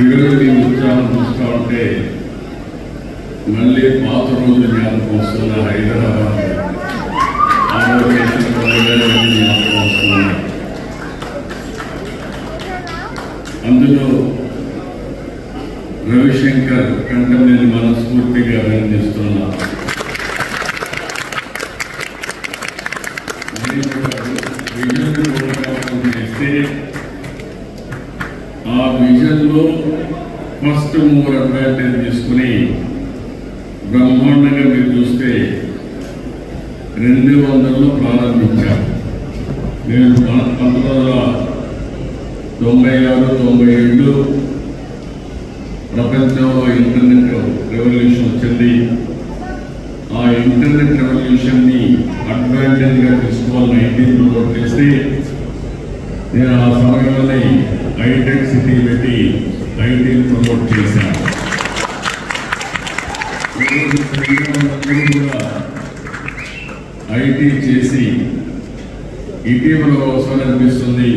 ఈరోజు మీ ఉత్సాహం చూస్తూ ఉంటే మళ్ళీ పాత రోజులు జ్ఞాపకం వస్తున్న హైదరాబాద్ జ్ఞాపకం వస్తున్నాయి. అందులో రవిశంకర్ కంటే నేను మనస్ఫూర్తిగా అభినందిస్తున్నా. ఆ విజన్లో ఫస్ట్ మూవర్ అడ్వాంటేజ్ తీసుకుని బ్రహ్మాండంగా మీరు చూస్తే 200లో ప్రారంభించారు. నేను 1996-97 ప్రపంచంలో ఇంటర్నెట్ రెవల్యూషన్ వచ్చింది. ఆ ఇంటర్నెట్ రెవల్యూషన్ని అడ్వాంటేజ్గా తీసుకోవాలని ఐటీని ప్రమోట్ చేస్తే నేను ఆ సమయంలోనే హైటెక్ సిటీ పెట్టి ఐటీని ప్రమోట్ చేశాను. కూడా ఐటీ చేసి ఇటీవల అవసరం అనిపిస్తుంది.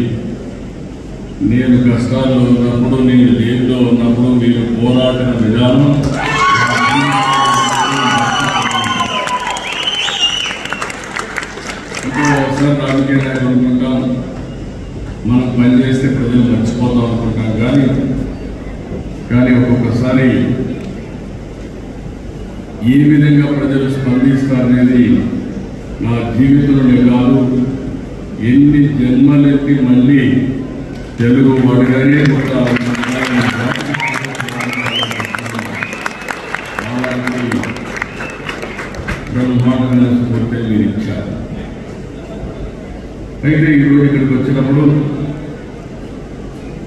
నేను కష్టాల్లో ఉన్నప్పుడు, నేను జైల్లో ఉన్నప్పుడు మీరు పోరాడిన విధానం ఒకసారి రాజకీయ నాయకులు అనుకుంటాం, మనం పనిచేస్తే ప్రజలు మర్చిపోతాం అనుకుంటాం. కానీ ఒక్కొక్కసారి ఏ విధంగా ప్రజలు స్పందిస్తారనేది నా జీవితంలో కాదు, ఎన్ని జన్మలెత్తి మళ్ళీ తెలుగు వాడిగానే బ్రహ్మాండమైన స్ఫూర్తి మీరు ఇచ్చారు. అయితే ఈరోజు ఇక్కడికి వచ్చినప్పుడు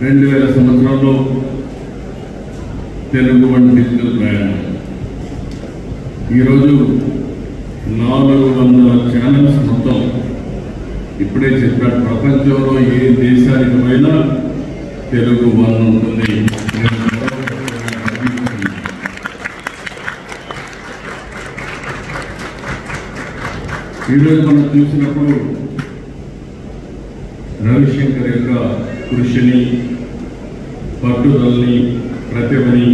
2000 సంవత్సరంలో తెలుగు వన్ డిజిటల్ ప్రయాణం, ఈరోజు 400 ఛానల్స్ మొత్తం. ఇప్పుడే చెప్పాడు, ప్రపంచంలో ఏ దేశానికి పోయినా తెలుగు వన్ ఉంటుంది. ఈరోజు మనం చూసినప్పుడు రవిశంకర్ యొక్క కృషిని, పట్టుదలని, ప్రతిభని,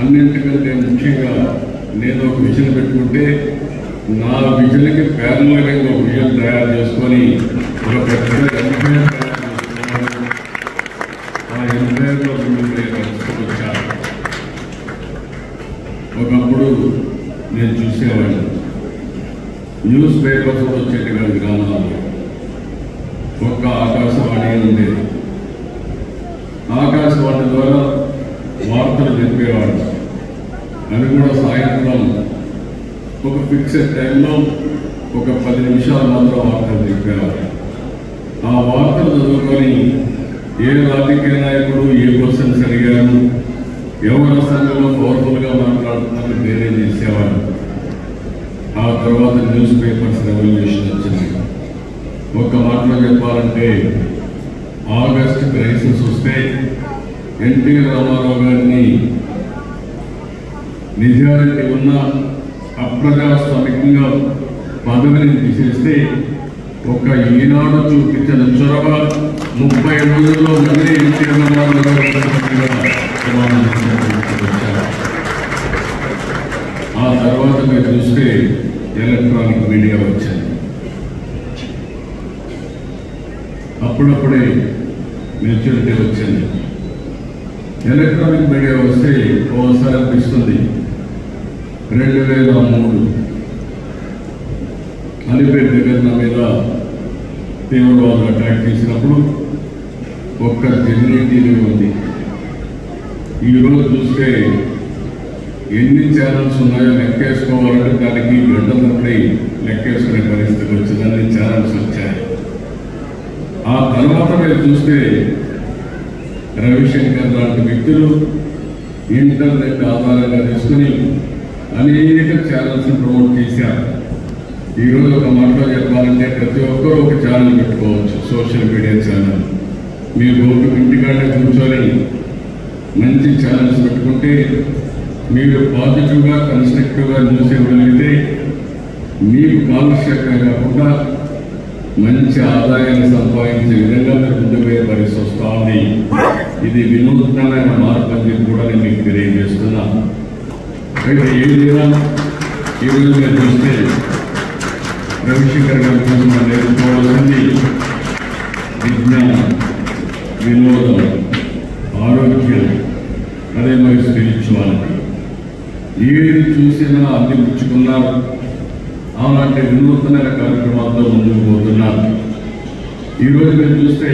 అన్నింటికంటే ముఖ్యంగా నేను ఒక విజన్ పెట్టుకుంటే నా విజన్కి ప్యారలల్గా ఒక విజన్ తయారు చేసుకొని ఒక పెద్ద ఎంపైర్ ఆ ఎంపైర్లో వచ్చాను. ఒకప్పుడు నేను చూసేవాడిని, న్యూస్ పేపర్స్ వచ్చేది కాదు, గ్రామాల్లో ఒక్క ఆకాశవాణి ఉండేది. ఆకాశవాణి ద్వారా వార్తలు చెప్పేవాడు. అది కూడా సాయంత్రం ఒక ఫిక్స్డ్ టైంలో ఒక 10 నిమిషాలు మాత్రం వార్తలు చెప్పేవారు. ఆ వార్తలు చదువుకొని ఏ రాజకీయ నాయకుడు ఏ క్వశ్చన్స్ అడిగారు, ఎవరి సంఘంలో పవర్ఫుల్గా మాట్లాడుతున్నారు వేరే చేసేవారు. ఆ తర్వాత న్యూస్ పేపర్స్ రెవల్యూషన్ వచ్చింది. ఒక్క మాటలో చెప్పాలంటే ఆగస్ట్ క్రైసిస్ వస్తే ఎన్టీ రామారావు గారిని నిజాయితీ ఉన్న అప్రజాస్వామికంగా పదవిని తీసేస్తే ఒక ఈనాడు చూపించిన చొరవ 30 రోజుల్లో మళ్ళీ ఎన్టీ రామారావు గారు. ఆ తర్వాత మీరు చూస్తే ఎలక్ట్రానిక్ మీడియా వచ్చింది. అప్పుడప్పుడే మెచ్యూరిటీ వచ్చింది. ఎలక్ట్రానిక్ మీడియా వస్తే ఓసారి అనిపిస్తుంది, 2003 అలిపేట దగ్గర నా మీద తీవ్రవాదులు అటాక్ చేసినప్పుడు ఒక్క జెమినీ టీవీ ఉంది. ఈరోజు చూస్తే ఎన్ని ఛానల్స్ ఉన్నాయో లెక్కేసుకోవాలంటే దానికి గంటలపై లెక్కేసుకునే పరిస్థితి వచ్చింది. అన్ని ఛానల్స్ వచ్చాయి. ఆ తర్వాత మీరు చూస్తే రవిశంకర్ లాంటి వ్యక్తులు ఇంటర్నెట్ ఆధారంగా తీసుకుని అనేక ఛానల్స్ని ప్రమోట్ చేశారు. ఈరోజు ఒక మాటలో చెప్పాలంటే ప్రతి ఒక్కరూ ఒక ఛానల్ పెట్టుకోవచ్చు, సోషల్ మీడియా ఛానల్. మీరు ఇంటికాడే కూర్చొని మంచి ఛానల్స్ పెట్టుకుంటే మీరు పాజిటివ్గా కన్స్ట్రక్టివ్గా న్యూస్ ఇవ్వగలిగితే మీకు కాలుష్యంగా కాకుండా మంచి ఆదాయాన్ని సంపాదించే విధంగా మీరు ముందుకు పోయే పరిస్థితి వస్తూ ఉంది. ఇది వినూత్నమైన మార్పు అని కూడా నేను మీకు తెలియజేస్తున్నా. అయితే ఏదైనా ఈరోజు మీరు చూస్తే రవిశంకర్ గారి కోసం మనం నేర్చుకోవాల్సింది విజ్ఞానం, వినోదం, ఆరోగ్యం, అదే మరి స్పిరిచువాలిటీ. ఏది చూసినా అన్ని పుచ్చుకున్నారు. అలాంటి వినూత్నమైన కార్యక్రమాలతో ముందుకు పోతున్నారు. ఈరోజు మీరు చూస్తే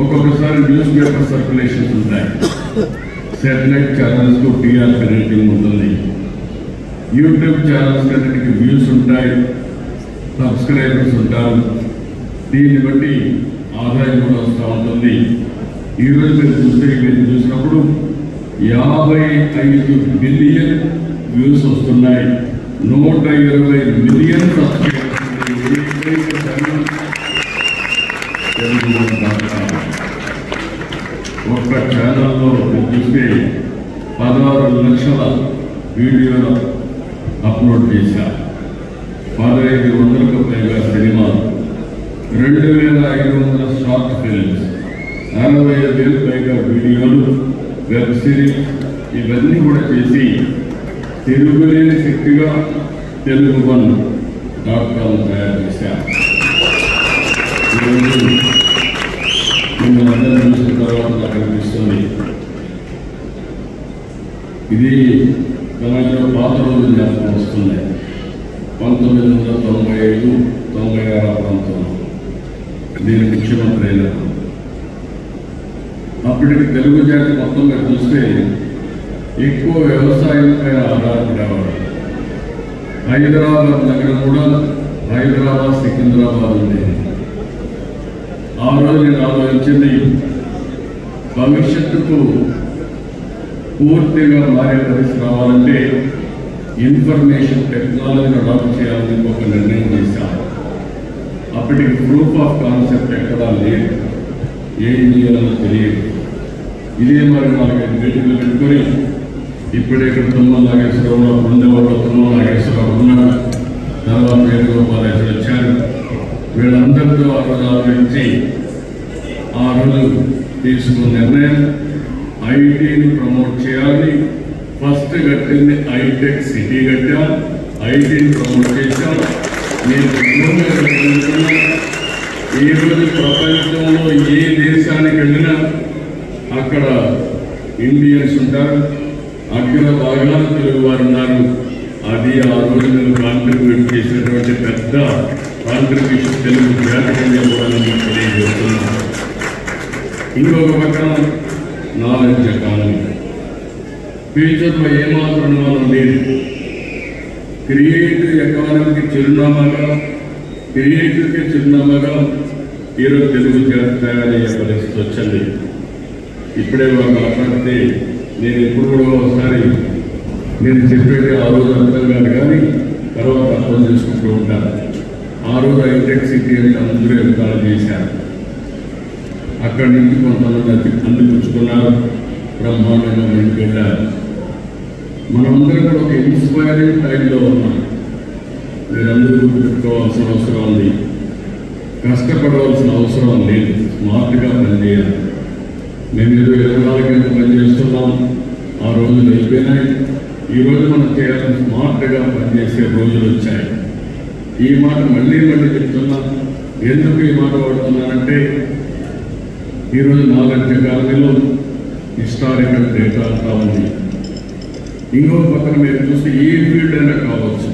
ఒక్కొక్కసారి న్యూస్ పేపర్ సర్క్యులేషన్స్ ఉంటాయి. శాటిలైట్ ఛానల్స్కు టీఆర్పీ రేటింగ్ ఉంటుంది. యూట్యూబ్ ఛానల్స్ అన్నిటికీ వ్యూస్ ఉంటాయి, సబ్స్క్రైబర్స్ ఉంటారు. దీన్ని బట్టి ఆదాయం కూడా వస్తూ ఉంటుంది. ఈరోజు మీరు చూసినప్పుడు 55 బిలియన్ వ్యూస్ వస్తున్నాయి. 120 మిలియన్ ఒక్క ఛానల్లో చూస్తే 16 లక్షల వీడియోలు అప్లోడ్ చేశారు. 1500కు పైగా సినిమాలు, 2500 షార్ట్ ఫిల్మ్స్, 65,000 పైగా వీడియోలు, వెబ్ సిరీస్ ఇవన్నీ కూడా చేసి తిరుగులేని శక్తిగా Telugu1.com తయారు చేశారు. ఈరోజు మిమ్మల్ని అందరూ చూసిన తర్వాత నాకు అనిపిస్తుంది ఇది తెలంగాణ పాత రోజులు జ్ఞాపకం వస్తున్నాయి. 1995-96 ప్రాంతంలో నేను ముఖ్యమంత్రి అయినాను. అప్పటికి తెలుగు జాతి మొత్తం మీద చూస్తే ఎక్కువ వ్యవసాయం పైన ఆధారపడేవాడు. హైదరాబాద్ నగరం కూడా హైదరాబాద్ సికింద్రాబాద్ ఉండేది. ఆ రోజు నేను ఆలోచించింది భవిష్యత్తుకు పూర్తిగా మారే పరిస్థితి రావాలంటే ఇన్ఫర్మేషన్ టెక్నాలజీని అడాప్ట్ చేయాలని ఒక నిర్ణయం చేశాను. అప్పటికి ప్రూఫ్ ఆఫ్ కాన్సెప్ట్ ఎక్కడా లేదు, ఏం చేయాలో తెలియదు. ఇదే మరి 4-5 మీటింగ్లు పెట్టుకొని ఇప్పుడే ఇక్కడ తుమ్మల నాగేశ్వరరావు, ఉండేవాళ్ళు తుమ్మల నాగేశ్వరరావు ఉన్నాడు, తర్వాత వేణుగోపాల్ వచ్చారు. వీళ్ళందరితో ఆ రోజు ఆలోచించి ఆ రోజు తీసుకున్న నిర్ణయం ఐటీని ప్రమోట్ చేయాలి. ఫస్ట్ కట్టింది హైటెక్ సిటీ కట్టాం, ఐటీని ప్రమోట్ చేశాం. నేను ఈరోజు ప్రపంచంలో ఏ దేశానికి వెళ్ళినా అక్కడ ఇండియన్స్ ఉంటారు, అగ్ర భాగాలు తెలుగు వారు ఉన్నారు. అది ఆ రోజు నేను కాంట్రిబ్యూట్ చేసినటువంటి పెద్ద కాంట్రిబ్యూషన్ తెలుగు జాతికి కూడా నేను తెలియజేస్తున్నాను. ఇంకొక పక్కన నాలెడ్జ్ ఎకానమీ ఫ్యూచర్లో ఏమాత్రం అనుమానం లేదు. క్రియేటివ్ ఎకానమీకి చిరునామాగా, క్రియేటివ్కి చిరునామాగా ఈరోజు తెలుగు జాతి తయారయ్యే పరిస్థితి వచ్చింది. ఇప్పుడే వాళ్ళు మాట్లాడితే నేను ఎప్పుడు కూడా ఒకసారి నేను చెప్పేది ఆ రోజు అర్థం కాదు, కానీ తర్వాత అర్థం చేసుకుంటూ ఉంటాను. ఆ రోజు హైటెక్ సిటీ అంటే అందరూ ఎంపికలు చేశారు. అక్కడి నుంచి కొంతమంది అందిపుచ్చుకున్నారు, బ్రహ్మాండంగా ముందుకు వెళ్ళారు. మనమందరం కూడా ఒక ఇన్స్పైరింగ్ టైంలో ఉన్నాం. మీరందరూ గుర్తుపెట్టుకోవాల్సిన అవసరం ఉంది, కష్టపడవలసిన అవసరం లేదు, స్మార్ట్గా పనిచేయాలి. మేము ఏదో 24 గంటలు పనిచేస్తున్నాం, ఆ రోజులు అయిపోయినాయి. ఈరోజు మనం చేయాలని స్మార్ట్గా పనిచేసే రోజులు వచ్చాయి. ఈ మాట మళ్ళీ చెప్తున్నా. ఎందుకు ఈ మాట వాడుతున్నానంటే ఈరోజు నాలెడ్జ్ ఎకానమీలో హిస్టారికల్ డేటా అంతా ఉంది. ఇంకో పక్కన మీరు చూస్తే ఏ ఫీల్డ్ అయినా కావచ్చు.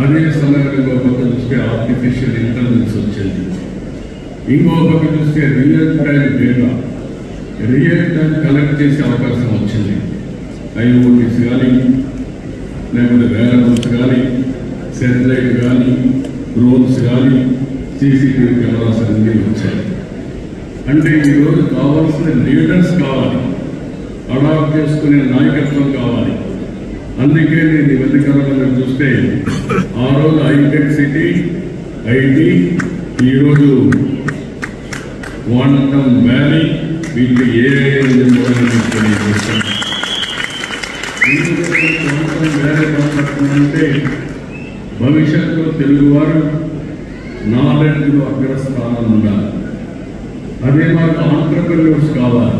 అదే సమయంలో ఇంకో పక్కన చూస్తే ఆర్టిఫిషియల్ ఇంటెలిజెన్స్ వచ్చింది. ఇంకో పక్కన చూస్తే real time data, real time collect చేసే అవకాశం వచ్చింది. ఐఓటీస్ కానీ, లేకపోతే వేరబుల్స్ కానీ, శాటిలైట్ కానీ, డ్రోన్స్ కానీ, సీసీటీవీ కెమెరాస్ అన్నీ వచ్చాయి. అంటే ఈరోజు కావాల్సిన లీడర్స్ కావాలి, అడాప్ట్ చేసుకునే నాయకత్వం కావాలి. అందుకే నేను ఇవన్నీ కనుక చూస్తే ఆ రోజు హైటెక్ సిటీ, ఐటీ, ఈరోజు క్వాంటమ్ వ్యాలీ, వీటికి ఏ తెలియజేస్తాను. క్వాంటమ్ వ్యాలీ అంటే భవిష్యత్తులో తెలుగువారు నాలెడ్జ్లో అగ్రస్థానం ఉండాలి. అదే మాకు ఆంటర్ప్రెన్యూర్స్ కావాలి.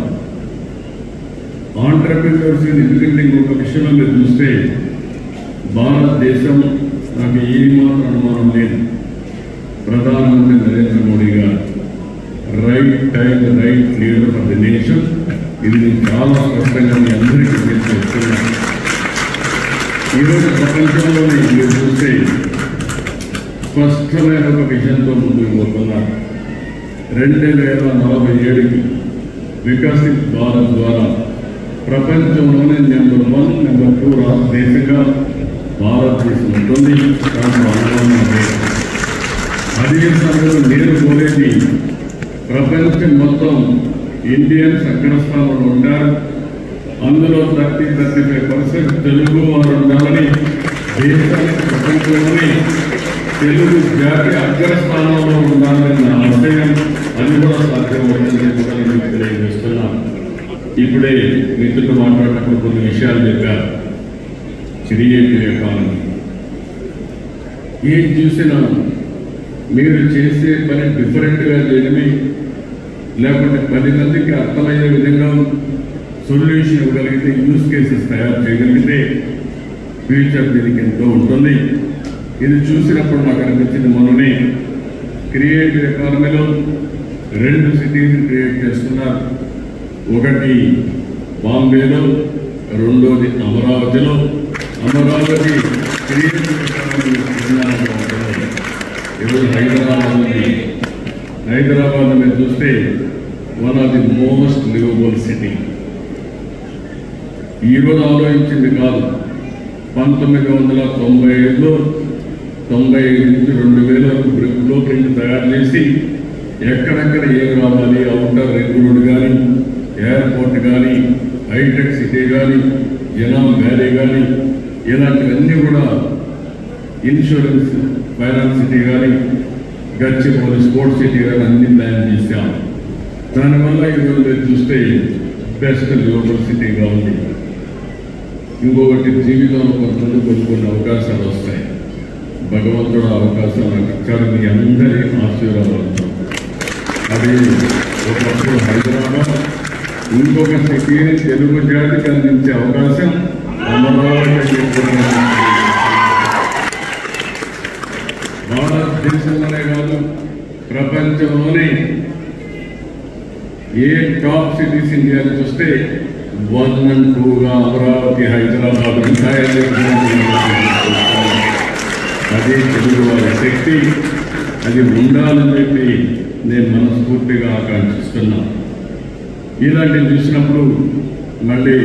ఆంటర్ప్రినర్స్. ఎందుకంటే ఇంకొక విషయంలో మీరు చూస్తే భారతదేశం నాకు ఏమాత్రం అనుమానం లేదు, ప్రధానమంత్రి నరేంద్ర మోడీ గారు right time right leader for the nation. ఇది నేను చాలా స్పష్టంగా మీ అందరికీ చెప్తున్నాను. ఈరోజు ప్రపంచంలోనే మీరు చూస్తే స్పష్టమైన ఒక విజన్తో ముందుకు పోతున్నారు. 2047కి వికసిత్ భారత్ ద్వారా ప్రపంచంలోనే నెంబర్ 1, నెంబర్ 2 దేశంగా భారతదేశం ఉంటుంది. అదే సమయంలో నేను కోరేది ప్రపంచం మొత్తం ఇండియన్స్ అగ్రస్థానంలో ఉంటారు. అందులో 30-35% తెలుగు వారు ఉండాలని, దేశానికి ప్రపంచంలోనే తెలుగు జాతి అగ్రస్థానంలో ఉండాలని నా ఆశయం. అది కూడా సాధ్యమవుతుందని కూడా నేను తెలియజేస్తున్నాను. ఇప్పుడే మిత్రులు మాట్లాడినప్పుడు కొన్ని విషయాలు చెప్పారు. క్రియేటివ్ ఎకానమీ ఏం చూసినా మీరు చేసే పని డిఫరెంట్గా చేయడమే, లేకుంటే 10 మందికి అర్థమయ్యే విధంగా సొల్యూషన్ ఇవ్వగలిగితే, యూజ్ కేసెస్ తయారు చేయగలిగితే ఫ్యూచర్ దీనికి ఎంతో ఉంటుంది. ఇది చూసినప్పుడు నాకు అనిపించింది, మొన్ననే క్రియేటివ్ ఎకానమీలో 2 సిటీస్ క్రియేట్ చేస్తున్నారు. ఒకటి బాంబేలో, రెండోది అమరావతిలో. అమరావతి క్రియేటివ్ ఎకానమీ ఈరోజు హైదరాబాద్ ఉంది. హైదరాబాద్ మీరు చూస్తే one of the most liveable city. ఈరోజు ఆలోచించింది కాదు, 1995లో 95 నుంచి 2000 వరకు బ్లూ ప్రింట్ తయారు చేసి ఎక్కడెక్కడ ఏం రావాలి, అవుటర్ రింగ్ రోడ్ కానీ, ఎయిర్పోర్ట్ కానీ, హైటెక్ సిటీ కానీ, జనాం వ్యాలీ కానీ, ఇలాంటివన్నీ కూడా, ఇన్సూరెన్స్ ఫైనాన్స్ సిటీ కానీ, గచ్చిబౌలి స్పోర్ట్స్ సిటీ కానీ అన్ని ప్లాన్ చేశాం. దానివల్ల ఈరోజు మీరు చూస్తే బెస్ట్ లివబుల్ సిటీగా ఉంది. ఇంకొకటి, జీవితంలో కొంతమంది కొన్ని అవకాశాలు వస్తాయి. భగవంతుడు అవకాశాలు నాకు ఇచ్చాడు, మీ అందరి ఆశీర్వాదాలతో. అది ఒకప్పుడు హైదరాబాద్, ఇంకొక సిటీని తెలుగు జాతికి అందించే అవకాశం అమరావతి. భారతదేశంలోనే కాదు, ప్రపంచంలోనే ఏ టాప్ సిటీస్ ఇండియాని చూస్తే 1 and 2గా అమరావతి, హైదరాబాద్ ఉంటాయని. అదే తెలుగు వారి శక్తి, అది ఉండాలని చెప్పి నేను మనస్ఫూర్తిగా ఆకాంక్షిస్తున్నాను. ఇలాంటివి చూసినప్పుడు మళ్ళీ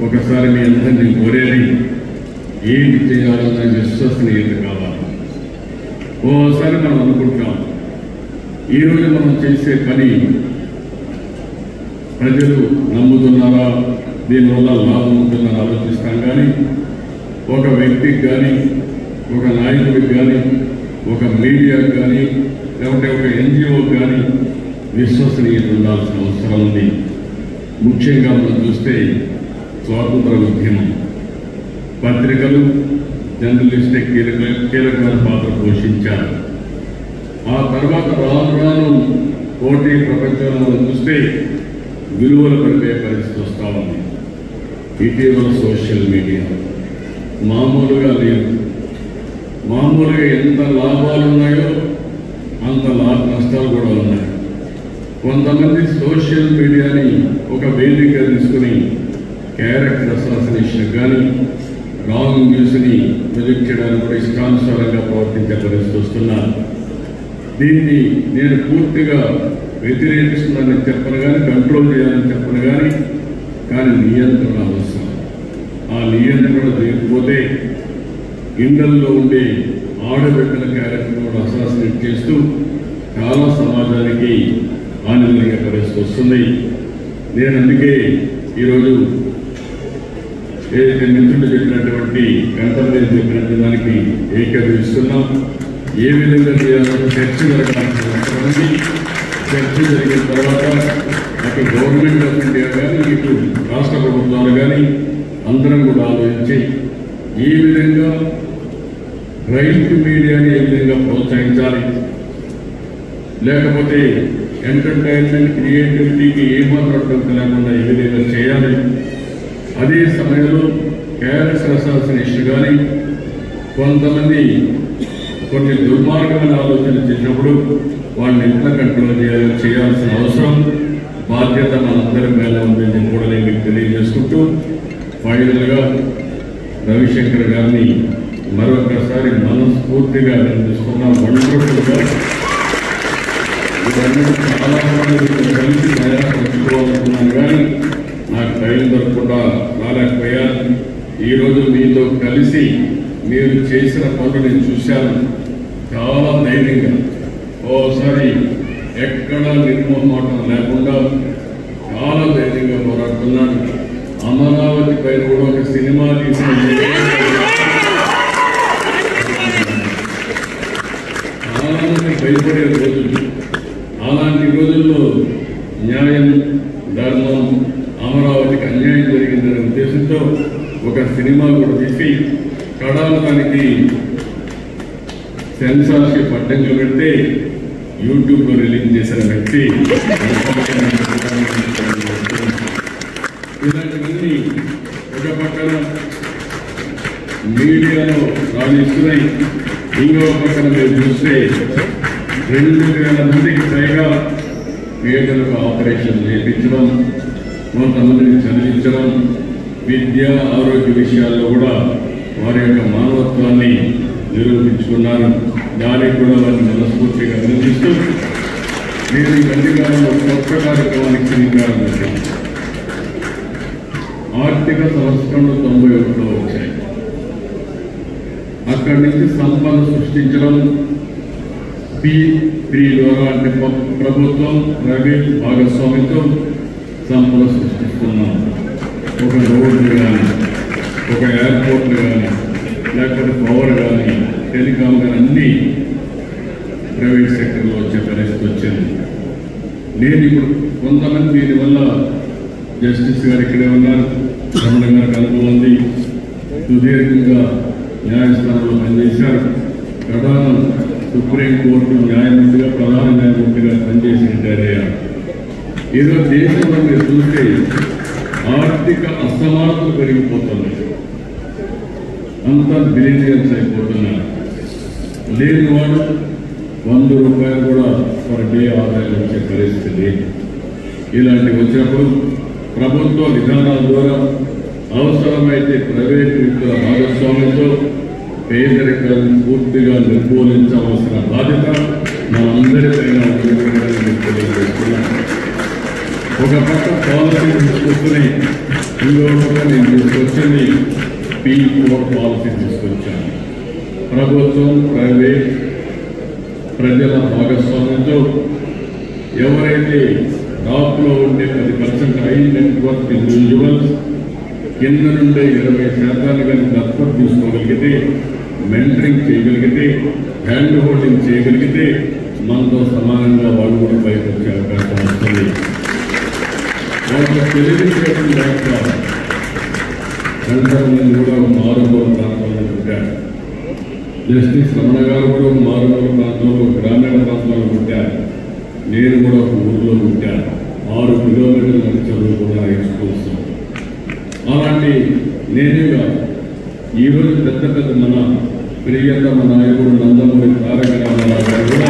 ఒకసారి మీ అందరినీ కోరేది, ఏంటి చేయాలన్న విశ్వసనీయత కావాలి. ఓసారి మనం అనుకుంటాం, ఈరోజు మనం చేసే పని ప్రజలు నమ్ముతున్నారా, దీనివల్ల లాభం ఉంటుందని ఆలోచిస్తాం. కానీ ఒక వ్యక్తికి కానీ, ఒక నాయకుడికి కానీ, ఒక మీడియాకి కానీ, లేకపోతే ఒక ఎన్జిఓకి కానీ విశ్వసనీయత ఉండాల్సిన అవసరం ఉంది. ముఖ్యంగా మనం చూస్తే స్వాతంత్ర ఉద్యమం, పత్రికలు, జర్నలిస్టే కీలకమైన పాత్ర పోషించారు. ఆ తర్వాత రాను రాను పోటీ ప్రపంచంలో మనం చూస్తే విలువలు పడిపోయే పరిస్థితి వస్తూ ఉంది. ఇటీవల సోషల్ మీడియా మామూలుగా లేదు. మామూలుగా ఎంత లాభాలు ఉన్నాయో అంత నష్టాలు కూడా ఉన్నాయి. కొంతమంది సోషల్ మీడియాని ఒక వేదిక తీసుకుని క్యారెక్టర్ అసాసినేషన్ కానీ, రాంగ్ న్యూస్ని ప్రొజెక్ట్ చేయడానికి కూడా ఇష్టానుసారంగా ప్రవర్తించే పరిస్థితి వస్తున్నారు. దీన్ని నేను పూర్తిగా వ్యతిరేకిస్తున్నానని చెప్పను కానీ, కంట్రోల్ చేయాలని చెప్పను కానీ నియంత్రణ అవసరం. ఆ నియంత్రణ చేయకపోతే ఇండల్లో ఉండే ఆడబిడ్డల క్యారెక్టర్ కూడా అసాసినేట్ చేస్తూ చాలా సమాజానికి హానికరంగా పరిస్థితి వస్తుంది. నేను అందుకే ఈరోజు ఏదైతే మిత్రులు చెప్పినటువంటి కంటెంట్ చెప్పినట్టు దానికి ఏకీభవిస్తున్నాం. ఏ విధంగా చేయాలో చర్చ జరగాల్సిన అవసరం ఉంది. చర్చ జరిగిన తర్వాత అటు గవర్నమెంట్ ఆఫ్ ఇండియా కానీ, ఇటు రాష్ట్ర ప్రభుత్వాలు కానీ అందరం కూడా ఆలోచించి ఏ విధంగా రైట్ మీడియాని ఏ విధంగా ప్రోత్సహించాలి, లేకపోతే ఎంటర్టైన్మెంట్ క్రియేటివిటీకి ఏమాత్రం లేకుండా ఏ విధంగా చేయాలి, అదే సమయంలో క్యారెక్స్ రాసాల్సిన ఇష్యూ కానీ కొంతమంది కొన్ని దుర్మార్గమైన ఆలోచన చేసినప్పుడు వాళ్ళని ఎట్లా కంట్రోల్ చేయాల్సిన అవసరం బాధ్యత మనందరి మీద ఉందని కూడా నేను మీకు తెలియజేసుకుంటూ ఫైనల్గా రవిశంకర్ గారిని మరొకసారి మనస్ఫూర్తిగా అభినందిస్తున్నా. వండర్ఫుల్గా ఇవన్నీ చాలా మంది కలిసి తయారుకోవాలనుకున్నాను కానీ నాకు టైం దొరకకుండా రాలేకపోయాను. ఈరోజు మీతో కలిసి మీరు చేసిన పనులు నేను చూశాను. చాలా ధైర్యంగా ఓసారి ఎక్కడ నిర్మోహమాటం లేకుండా చాలా ధైర్యంగా పోరాడుతున్నాను. అమరావతి పైన కూడా ఒక సినిమా తీసిన చాలా మంది భయపడే రోజులు. అలాంటి రోజుల్లో న్యాయం ధర్మం అమరావతికి అన్యాయం జరిగిందనే ఉద్దేశంతో ఒక సినిమా కూడా తీసి కడాలడానికి సెన్సార్షిప్ అడ్డంగా పెడితే యూట్యూబ్లో రిలీజ్ చేసిన వ్యక్తి. ఇలాంటివన్నీ ఒక పక్కన మీడియాలో రాణిస్తున్నాయి, ఇంకో పక్కన మీరు చూస్తే 2,000 మందికి పైగా పేదలకు ఆపరేషన్ చేయించడం, కొంతమందిని చదివించడం, విద్య ఆరోగ్య విషయాల్లో కూడా వారి యొక్క మానవత్వాన్ని నిరూపించుకున్నారు. దానికి కూడా వారిని మనస్ఫూర్తిగా అభినందిస్తూ నేను ఈ మధ్యకాలంలో కొత్త కార్యక్రమానికి శ్రీకారం చేశాను. ఆర్థిక సంస్కరణలు 91లో వచ్చాయి. అక్కడి నుంచి సంపద సృష్టించడం P3 ద్వారా అంటే ప్రభుత్వం ప్రైవేట్ భాగస్వామితో సంపద సృష్టిస్తున్నాం. ఒక రోడ్లు కానీ, ఒక ఎయిర్పోర్ట్లు కానీ, లేకపోతే పవర్ కానీ, టెలికాం కానీ అన్నీ ప్రైవేట్ సెక్టర్లో వచ్చే పరిస్థితి వచ్చింది. నేను ఇప్పుడు కొంతమంది దీనివల్ల జస్టిస్ గారు ఇక్కడే ఉన్నారు, రమణ గారికి అనుభవం ఉంది, సుదీర్ఘంగా న్యాయస్థానంలో పనిచేశారు. ప్రధాన సుప్రీంకోర్టు న్యాయమూర్తిగా ప్రధాన న్యాయమూర్తిగా పనిచేసి రిటైర్ అయ్యారు. ఏదో దేశంలో మీరు చూస్తే ఆర్థిక అసమానతలు పెరిగిపోతున్నాయి, అంతా బిలియనియర్స్ అయిపోతున్నారు. లేని వాడు 100 రూపాయలు కూడా పర్ డే ఆదాయం వచ్చే పరిస్థితి లేదు. ఇలాంటివి వచ్చినప్పుడు ప్రభుత్వ విధానాల ద్వారా అవసరమైతే ప్రైవేట్ వ్యక్తుల భాగస్వామ్యంతో పేదరికాన్ని పూర్తిగా నిర్మూలించవలసిన బాధ్యత మనందరిపైన తెలియజేస్తున్నాం. ఒక పక్క పాలసీ తీసుకొచ్చుకుని ఇంకో పక్క నేను తీసుకొచ్చింది P4 పాలసీ తీసుకొచ్చాను. ప్రభుత్వం ప్రైవేట్ ప్రజల భాగస్వామ్యంతో ఎవరైతే టాప్లో ఉండే 10% హై నెట్వర్క్ ఇండివిజువల్స్ కింద నుండే 20% కానీ దత్తత తీసుకోగలిగితే, మెంటరింగ్ చేయగలిగితే, హ్యాండ్ హోల్డింగ్ చేయగలిగితే మనతో సమానంగా వాళ్ళు కూడా పైకి వచ్చే అవకాశం వస్తుంది. వాళ్ళకి తెలియజేయడం లేక మంది కూడా ఒక మారుమూల ప్రాంతంలో పుట్టారు. జస్టిస్ రమణ గారు కూడా ఒక మారుమూల ప్రాంతంలో గ్రామీణ ప్రాంతాల్లో పుట్టారు. నేను కూడా ఒక ఊరిలో పుట్టాను. 6 కిలోమీటర్ల నుంచి చదువుకున్న హై స్కూల్స్. అలాంటి నేనే కాదు, ఈరోజు పెద్ద పెద్ద మన ప్రియతమ నాయకుడు నందమూరి తారక రామారావు గారు కూడా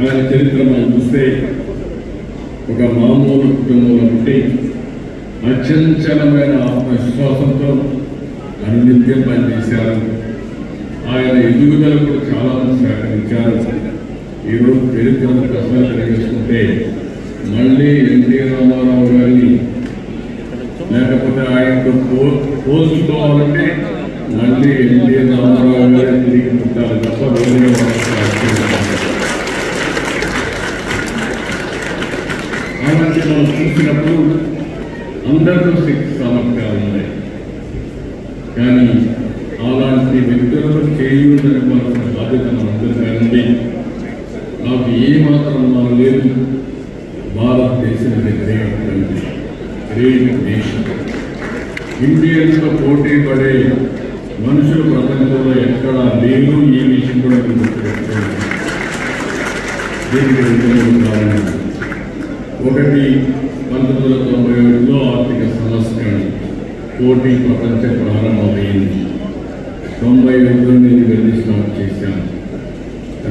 ఆయన చరిత్ర మనం చూస్తే ఒక మామూలు కుటుంబంలో ఉంటే అచంచలమైన ఆత్మవిశ్వాసంతో అనునిత్యం పనిచేశారు. ఆయన ఎదుగుదలకు చాలా మంది సహకరించారు. ఈరోజు చరిత్రను ప్రశ్నలు తెలియజేసుకుంటే మళ్ళీ ఎన్టీ రామారావు గారిని లేకపోతే ఆయనతో పోల్చుకోవాలంటే మళ్ళీ ఎన్టీ రామారావు గారి తిరిగి పుట్టాలి తప్ప వేరే అలాంటి మనం చూసినప్పుడు అందరిలో శక్తి సామర్థ్యాలు ఉన్నాయి. కానీ అలాంటి వ్యక్తులను చేయూతనివ్వాల్సిన బాధ్యత మనందరికీ ఉంది. నాకు ఏమాత్రం మనం లేదు. భారతదేశం గ్రేట్ నేషన్. ఇండియన్స్తో పోటీ పడే మనుషులు ప్రపంచంలో ఎక్కడా లేరు కారణాలు ఈ విషయం కూడా మీరు గుర్తుపెట్టుకోవాలి. దీనికి 2-3 కారణాలు. ఒకటి, 1991లో ఆర్థిక సంస్కరణ, పోటీ ప్రపంచం ప్రారంభమైంది. 95లో నేను వెళ్ళి స్టార్ట్ చేశాను.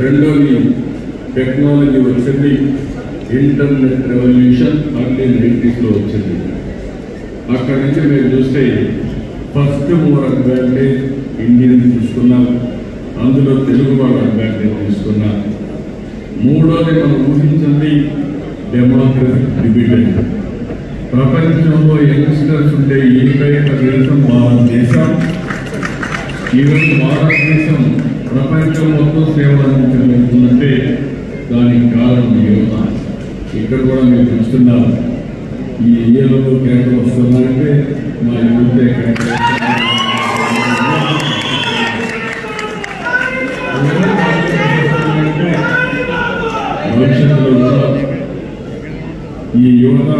రెండోది, టెక్నాలజీ వచ్చింది. ఇంటర్నెట్ రెవల్యూషన్ అర్లీ 90sలో వచ్చింది. అక్కడి నుంచి మీరు చూస్తే ఫస్ట్ మోర్ అడ్వాంటేజ్ ఇండియన్ తీసుకున్నారు, అందులో తెలుగు వాళ్ళు అడ్వాంటేజ్ తీసుకున్నారు. మూడోది మనం ఊహించింది డెమోక్రటిక్ డివిడెండ్. ప్రపంచంలో యంగ్స్టర్స్ ఉంటే ఏకైక దేశం భారతదేశం. ఈరోజు భారతదేశం ప్రపంచం మొత్తం సేవలు అందించగలుగుతుందంటే దానికి కారణం యువత. ఇక్కడ కూడా మీరు చూస్తున్నారు, ఈ ఏరియాలో కేంద్రం వస్తున్నారంటే మా యువతే కేంద్రం. భవిష్యత్తులో కూడా ఈ యువత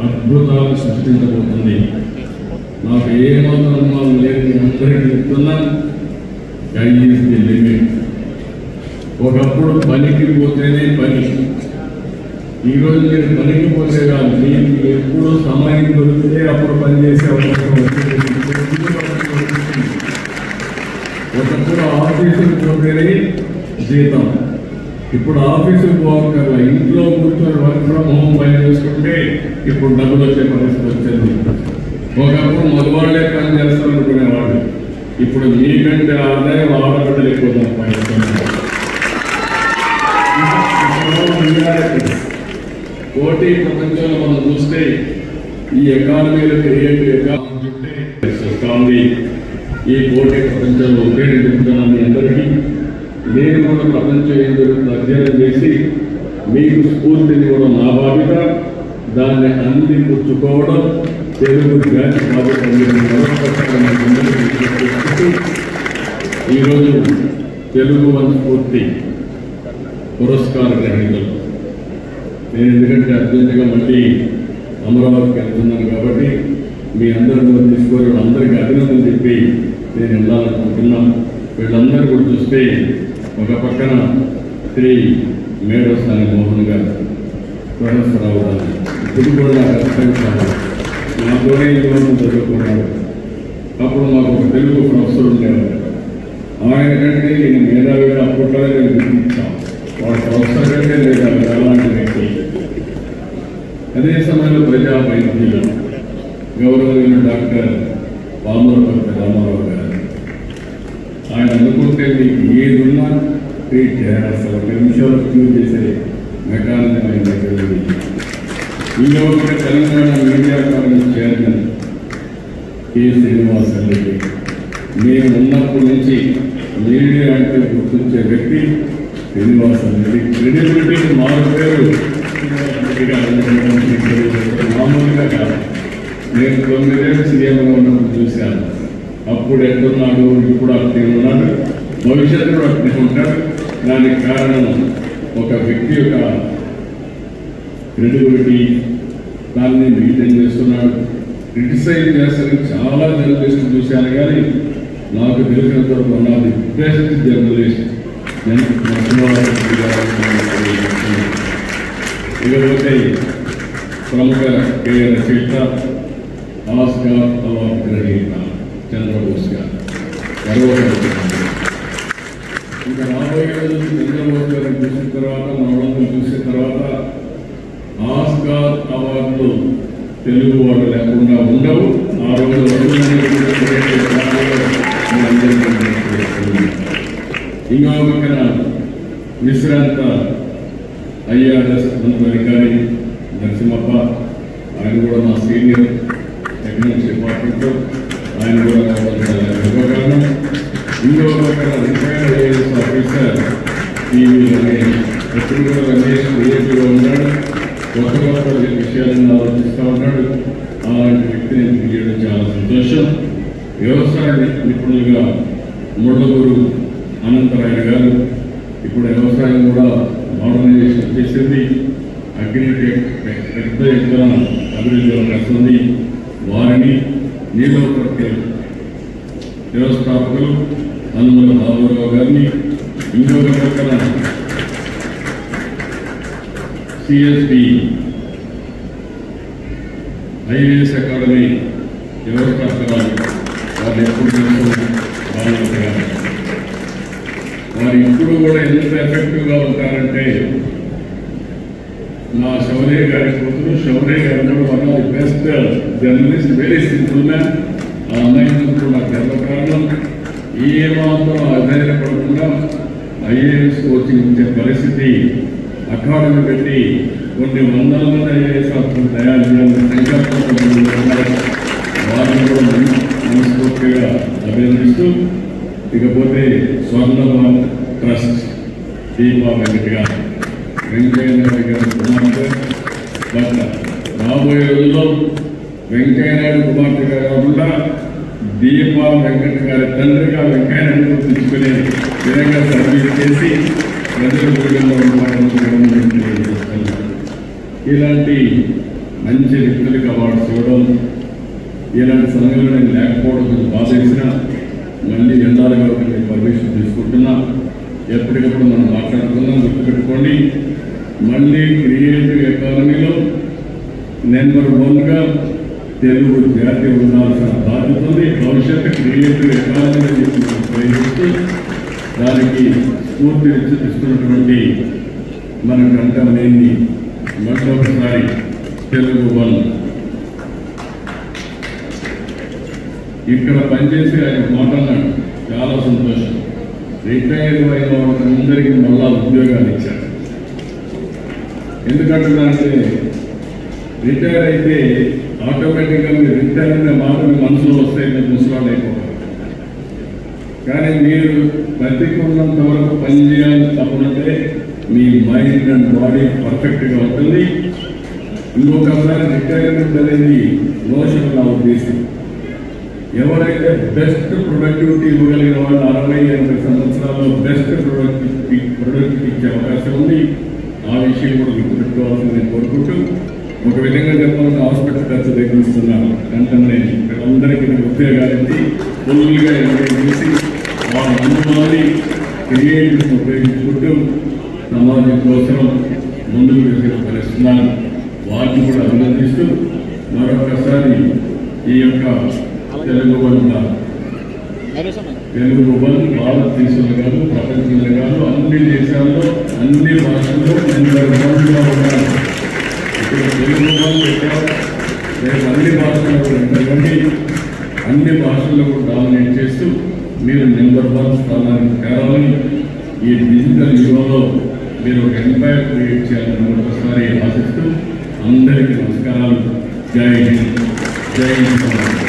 అద్భుతాలు సృష్టించబోతుంది. నాకు ఏమాత్రం అనుమానం లేదు, నేను అందరికీ చెప్తున్నాను, స్కై ఈజ్ ది లిమిట్. ఒకప్పుడు పనికి పోతేనే పని, ఈరోజు మీరు పనికి పోతే కాదు, మీకు ఎప్పుడు సమయం దొరికితే అప్పుడు పనిచేసే అవకాశం వచ్చింది. ఒకప్పుడు ఆఫీసుకు పోతేనే జీతం, ఇప్పుడు ఆఫీసుకు పోవక్కర్లా, ఇంట్లో కూర్చొని వర్క్ ఫ్రమ్ హోమ్ పని చేసుకుంటే ఇప్పుడు డబ్బులు వచ్చే పరిస్థితి వచ్చింది. ఒకప్పుడు మగవాళ్లే పని చేస్తారనుకునేవాళ్ళు, ఇప్పుడు మీకంటే ఆదాయం ఆడబిడ్డలు ఎక్కువ సంపాదిస్తున్నారు. పోటీ ప్రపంచంలో మనం చూస్తే ఈ ఎకానమీలో క్రియేటివ్ ఎకానమీ వస్తుంది. ఈ పోటీ ప్రపంచంలో ఒకే నిలుపుతున్నాను అందరికీ. నేను కూడా ప్రపంచం ఏం జరుగుతుంది అధ్యయనం చేసి మీకు స్ఫూర్తిని కూడా నా బాధ్యత, దాన్ని అందిపుచ్చుకోవడం తెలుగు జాతి బాధ్యత. ఈరోజు తెలుగు స్ఫూర్తి పురస్కార గ్రహీతలు నేను, ఎందుకంటే అర్జెంటుగా మళ్ళీ అమరావతికి వెళ్తున్నాను కాబట్టి మీ అందరూ తీసుకొని అందరికీ అభినందన చెప్పి నేను వెళ్ళాలనుకుంటున్నాను. వీళ్ళందరూ కూడా చూస్తే ఒక పక్కన శ్రీ మేడసాని మోహన్ గారు, ప్రొఫెసర్ గారు, ఇప్పుడు కూడా నాకు అర్థం నాతోనే యువతను చదువుకున్నాడు. అప్పుడు మాకు ఒక తెలుగు ప్రొఫెసర్ ఉండేవారు. ఆయన కంటే నేను మేధావిగా అప్పట్లోనే నేను గుర్తించాను. వాడు ప్రొఫెసర్ కంటే లేదా అలాంటి వ్యక్తి. అదే సమయంలో ప్రజా వైద్యులు గౌరవమైన డాక్టర్ పాములపర్తి రామారావు గారు, ఆయన అనుకుంటే మీకు ఏది ఉన్నా ట్రీట్ చేయాల్సిన 1 నిమిషాలు క్యూ చేసే మెకానిజం ఆయన దగ్గర ఉంది. ఇంకొక Telangana media Congress chairman K Srinivasa Reddy, మేము ఉన్నప్పటి నుంచి మీడియా అంటే గుర్తించే వ్యక్తి శ్రీనివాసరెడ్డి. క్రెడిబిలిటీకి మారు పేరు మామూలుగా కాదు. నేను 9 ఏళ్ళు సీఎంగా ఉన్నప్పుడు చూశాను. అప్పుడు ఎట్టున్నాడు, ఇప్పుడు అట్నే ఉన్నాడు, భవిష్యత్తు కూడా అట్నే ఉంటాడు. దానికి కారణం ఒక వ్యక్తి యొక్క క్రెడిబిలిటీ, దాన్ని మెయింటైన్ చేస్తున్నాడు. క్రిటిసైజ్ చేస్తానికి చాలా జర్నలిస్టులు చూశాను, కానీ నాకు తెలిసినంత వరకు ఉన్నది బెస్ట్ జర్నలిస్ట్ ఇకపోతే ప్రముఖ గేయ రచయిత, ఆస్కార్ అవార్డు గ్రహీత చంద్రబోస్ గారు. ఇంకా రాబోయే రోజులు చంద్రబోస్ గారిని చూసిన తర్వాత, మనోళ్ళని చూసిన తర్వాత ఆస్కార్ అవార్డులు తెలుగు వాళ్ళు లేకుండా ఉండవు. ఆ రోజు ఇంకో పక్కన విశ్రాంత ఐఆర్ఎస్ అధికారి నరసింహప్ప, ఆయన కూడా మా సీనియర్ ఎకనామిక్స్ డిపార్ట్మెంట్లో, ఆయన కూడా గర్వకారణం. ఇంకో పక్కన retired IAS officer TV Ramesh, ఎప్పుడు కూడా రమేష్ క్రియేటివ్గా ఉన్నాడు, కొత్త కొత్త విషయాలను ఆలోచిస్తూ ఉన్నాడు. అలాంటి వ్యక్తిని చేయడం చాలా సంతోషం. వ్యవసాయ నిపుణులుగా ముళ్ళగూరు అనంతరాయణ గారు, ఇప్పుడు వ్యవసాయం కూడా మోడర్నైజేషన్ చేసింది, అగ్రిటెక్ పెద్ద ఎత్తున అభివృద్ధిలో వస్తుంది. వారిని నీలోపర్తి వ్యవస్థాపకులు అనుమల బాబురావు గారిని, ఇంకొక పక్కన సిఎస్పి ఐఏఎస్ అకాడమీ వ్యవస్థాపకురాలు వారు ఎప్పుడు బాగుంటారు. వారు ఇప్పుడు కూడా ఎంత ఎఫెక్టివ్గా ఉంటారంటే నా శౌర్య గారి కూతురు శౌర్య గారు కూడా one of the best journalist, very simple man. ఆ అమ్మాయినందుకు నాకు గర్వకారణం. ఏ మాత్రం అధైర్యపడకుండా ఐఏఎస్ కోచింగ్ ఇచ్చే పరిస్థితి అకాడమీ పెట్టి కొన్ని వందల మంది ఐఏఎస్ ఆఫీసర్లు తయారు చేయాలని సంకల్పంతో వారిని కూడా మనస్ఫూర్తిగా అభినందిస్తూ, ఇకపోతే స్వర్ణభారత్ ట్రస్ట్ దీపా వెంకట గారు, వెంకయ్య నాయుడు గారి కుమార్తె భర్త. రాబోయే రోజుల్లో వెంకయ్య నాయుడు కుమార్తెగా కాకుండా దీపా వెంకట గారి తండ్రిగా వెంకయ్య నాయుడు తెచ్చుకునే విధంగా సర్వీస్ చేసి ప్రజల గుడిలో ఇలాంటి మంచి వ్యక్తులకు అవార్డ్స్ ఇవ్వడం, ఇలాంటి సమయంలో నేను లేకపోవడం కొంచెం బాధ వేసిన, మళ్ళీ ఎండాలుగా నేను పర్మిషన్ తీసుకుంటున్నా. ఎప్పటికప్పుడు మనం మాట్లాడుకుందాం. గుర్తుపెట్టుకోండి, మళ్ళీ క్రియేటివ్ ఎకానమీలో నెంబర్ 1గా తెలుగు జాతి ఉండాల్సిన బాధ్యత ఉంది. భవిష్యత్తు క్రియేటివ్ ఎకానమీ ప్రయోగిస్తూ దానికి స్ఫూర్తినిస్తున్నటువంటి మన కంటమనేని మరొకసారి తెలుగు వన్ ఇక్కడ పనిచేసి ఆయన మాట్లాడినాడు. చాలా సంతోషం. రిటైర్ అయిన వాళ్ళందరికీ మళ్ళా ఉద్యోగాలు ఇచ్చారు. ఎందుకంటున్నారంటే రిటైర్ అయితే ఆటోమేటిక్గా మీరు రిటైర్ అనే మాట మీ మనసులో వస్తే మీరు ముసలాళ్ళు అయిపోతారు. కానీ మీరు బతికున్నంత వరకు పనిచేయాలని తప్పనంటే మీ మైండ్ అండ్ బాడీ పర్ఫెక్ట్గా ఉంటుంది. ఇంకొకసారి రిటైర్మెంట్ అనేది మోషన్ నా ఉద్దేశం. ఎవరైతే బెస్ట్ ప్రొడక్టివిటీ ఇవ్వగలిగిన వాళ్ళు 60-80 సంవత్సరాల్లో బెస్ట్ ప్రొడక్టివిటీ ఇచ్చే అవకాశం ఉంది. ఆ విషయం కూడా గుర్తుపెట్టుకోవాలని నేను కోరుకుంటూ, ఒక విధంగా చెప్పాలంటే హాస్పిటల్ ఖర్చు తగ్గిస్తున్నాను. కంటే ఇక్కడ అందరికీ ఉద్యోగాలు ఇచ్చి ఫుల్గా ఎంకరేజ్ చేసి వాళ్ళ అనుభవాన్ని క్రియేటివ్ని ఉపయోగించుకుంటూ సమాజం కోసం ముందుకు తీసుకెళ్ళిస్తున్నాను. వాటిని కూడా అభినందిస్తూ మరొకసారి ఈ యొక్క తెలుగు వన్ భారతదేశంలో కాదు, ప్రపంచంలో కాదు, అన్ని దేశాల్లో అన్ని భాషల్లో నెంబర్ 1గా ఉన్నారు. ఇప్పుడు తెలుగు వన్ రేపు అన్ని భాషల్లో కూడా ఎందుకంటే అన్ని భాషల్లో కూడా డామినేట్ చేస్తూ మీరు నెంబర్ 1 స్థానానికి చేరాలని, ఈ డిజిటల్ యుగంలో మీరు ఒక ఎంపైర్ క్రియేట్ చేయాలని ఒకసారి ఆశిస్తూ అందరికీ నమస్కారాలు. జై హింద్, జై హింద్.